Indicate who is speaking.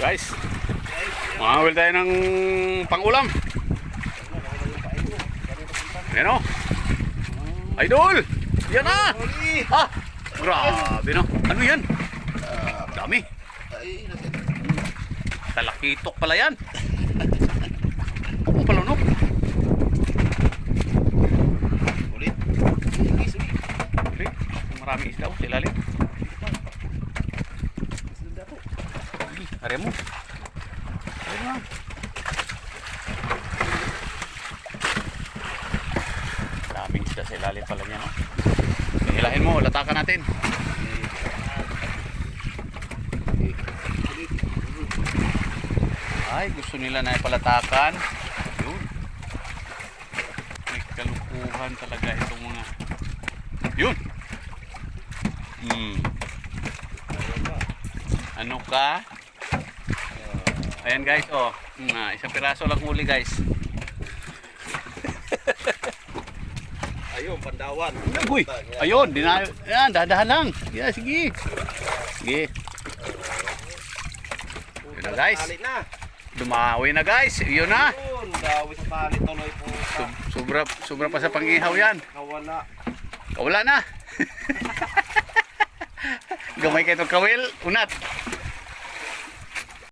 Speaker 1: Guys, makakawil tayo ng pang-ulam. Ayan o. Idol! Yan na! Ah! Grabe no. Ano yan? Dami. Talakitok pala yan. Oo pala no. Ulit. Ulit. Maraming isda o. Silalim. Are mo. Are mo. Daming isda sa ilalim pala niya no. Hilahin mo, latakan natin. Ay, gusto nila na ipalatakan. Yun. May kalukuhan talaga itong mga. Yun. Ano ka? Ayan guys, oh. Isang piraso lang huli guys.
Speaker 2: Ayun, pandawan.
Speaker 1: Uy, ayun, yan, dahan lang. Yeah, sige. Sige. Yun na guys. Dumawi na guys. Yun na.
Speaker 2: Yun, dawi sa tali tuloy po.
Speaker 1: Sobra pa sa pang-ihaw yan.
Speaker 2: Nawala.
Speaker 1: Kawala na. Gamay kayo itong kawil. Unat.